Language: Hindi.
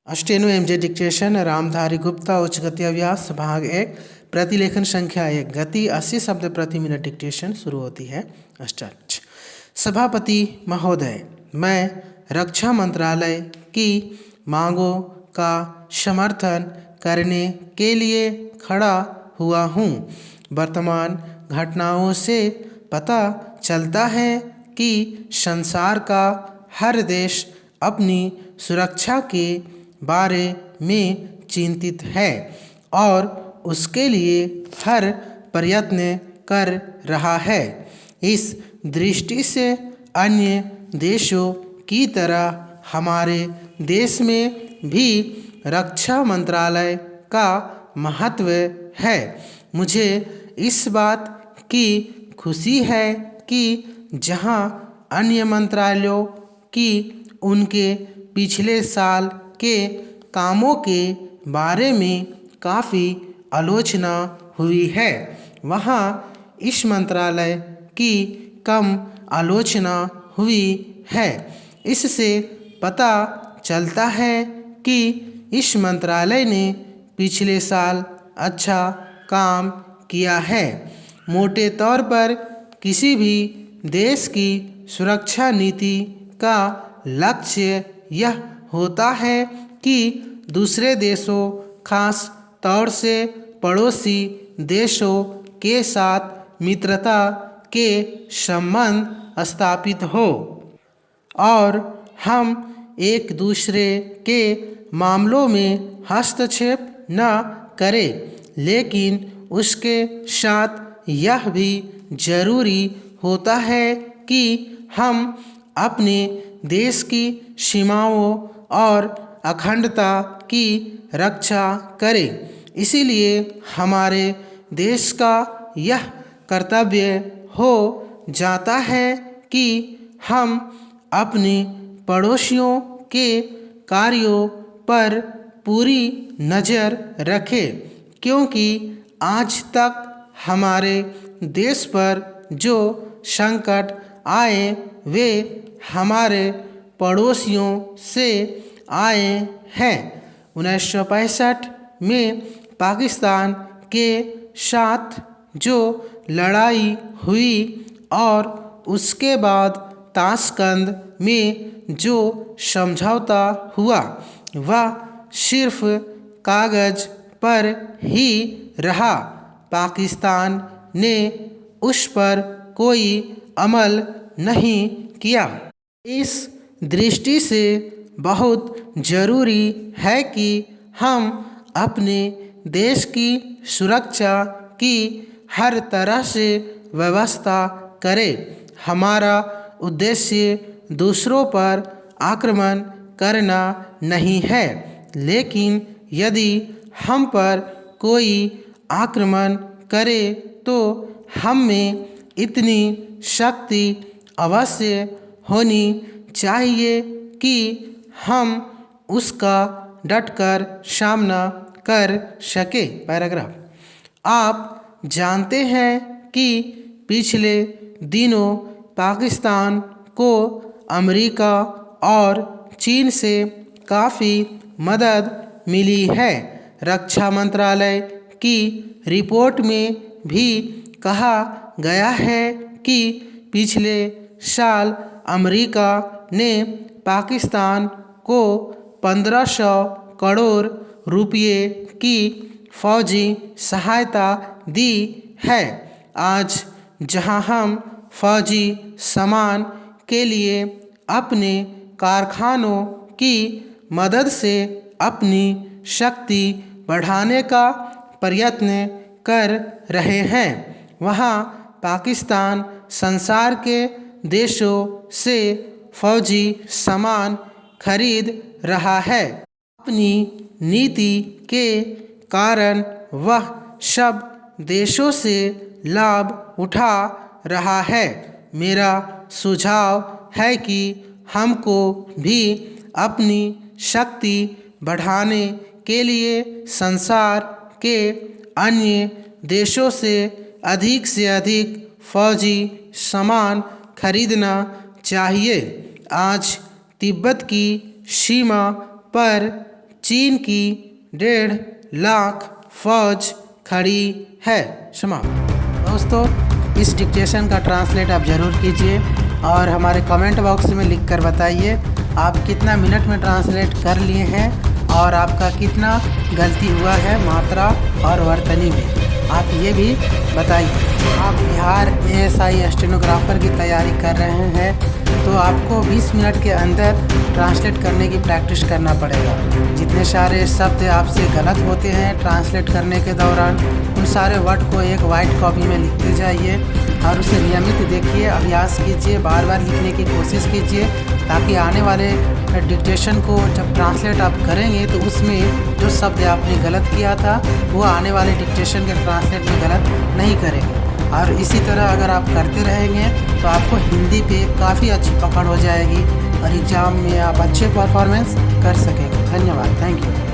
अष्टेनु एमजे डिक्टेशन रामधारी गुप्ता उच्च गति अभ्यास भाग 1 प्रतिलेखन संख्या 1 गति 80 शब्द प्रति मिनट डिक्टेशन शुरू होती है। स्टार्ट। सभापति महोदय, मैं रक्षा मंत्रालय की मांगों का समर्थन करने के लिए खड़ा हुआ हूँ। वर्तमान घटनाओं से पता चलता है कि संसार का हर देश अपनी सुरक्षा के बारे में चिंतित है और उसके लिए हर प्रयत्न कर रहा है। इस दृष्टि से अन्य देशों की तरह हमारे देश में भी रक्षा मंत्रालय का महत्व है। मुझे इस बात की खुशी है कि जहां अन्य मंत्रालयों की उनके पिछले साल के कामों के बारे में काफ़ी आलोचना हुई है, वहाँ इस मंत्रालय की कम आलोचना हुई है। इससे पता चलता है कि इस मंत्रालय ने पिछले साल अच्छा काम किया है। मोटे तौर पर किसी भी देश की सुरक्षा नीति का लक्ष्य यह होता है कि दूसरे देशों, खास तौर से पड़ोसी देशों के साथ मित्रता के संबंध स्थापित हो और हम एक दूसरे के मामलों में हस्तक्षेप न करें, लेकिन उसके साथ यह भी जरूरी होता है कि हम अपने देश की सीमाओं और अखंडता की रक्षा करें। इसीलिए हमारे देश का यह कर्तव्य हो जाता है कि हम अपने पड़ोसियों के कार्यों पर पूरी नज़र रखें, क्योंकि आज तक हमारे देश पर जो संकट आए वे हमारे पड़ोसियों से आए हैं। 1965 में पाकिस्तान के साथ जो लड़ाई हुई और उसके बाद ताशकंद में जो समझौता हुआ, वह सिर्फ कागज़ पर ही रहा। पाकिस्तान ने उस पर कोई अमल नहीं किया। इस दृष्टि से बहुत ज़रूरी है कि हम अपने देश की सुरक्षा की हर तरह से व्यवस्था करें। हमारा उद्देश्य दूसरों पर आक्रमण करना नहीं है, लेकिन यदि हम पर कोई आक्रमण करे तो हम में इतनी शक्ति अवश्य होनी चाहिए कि हम उसका डटकर सामना कर सके। पैराग्राफ। आप जानते हैं कि पिछले दिनों पाकिस्तान को अमेरिका और चीन से काफ़ी मदद मिली है। रक्षा मंत्रालय की रिपोर्ट में भी कहा गया है कि पिछले साल अमेरिका ने पाकिस्तान को 1500 करोड़ रुपये की फौजी सहायता दी है। आज जहां हम फौजी सामान के लिए अपने कारखानों की मदद से अपनी शक्ति बढ़ाने का प्रयत्न कर रहे हैं, वहाँ पाकिस्तान संसार के देशों से फौजी सामान खरीद रहा है। अपनी नीति के कारण वह सब देशों से लाभ उठा रहा है। मेरा सुझाव है कि हमको भी अपनी शक्ति बढ़ाने के लिए संसार के अन्य देशों से अधिक फौजी सामान खरीदना चाहिए। आज तिब्बत की सीमा पर चीन की 1.5 लाख फौज खड़ी है। समाप्त। दोस्तों, इस डिक्टेशन का ट्रांसलेट आप ज़रूर कीजिए और हमारे कमेंट बॉक्स में लिखकर बताइए आप कितना मिनट में ट्रांसलेट कर लिए हैं और आपका कितना गलती हुआ है मात्रा और वर्तनी में। आप ये भी बताइए। आप बिहार ASI स्टेनोग्राफर की तैयारी कर रहे हैं तो आपको 20 मिनट के अंदर ट्रांसलेट करने की प्रैक्टिस करना पड़ेगा। जितने सारे शब्द आपसे गलत होते हैं ट्रांसलेट करने के दौरान, उन सारे वर्ड को एक वाइट कॉपी में लिखते जाइए और उसे नियमित देखिए, अभ्यास कीजिए, बार बार लिखने की कोशिश कीजिए ताकि आने वाले डिक्टेशन को जब ट्रांसलेट आप करेंगे तो उसमें जो शब्द आपने गलत किया था वो आने वाले डिक्टेशन के ट्रांसलेट में गलत नहीं करेंगे। और इसी तरह अगर आप करते रहेंगे तो आपको हिंदी पे काफ़ी अच्छी पकड़ हो जाएगी और एग्ज़ाम में आप अच्छे परफॉर्मेंस कर सकेंगे। धन्यवाद। Thank you.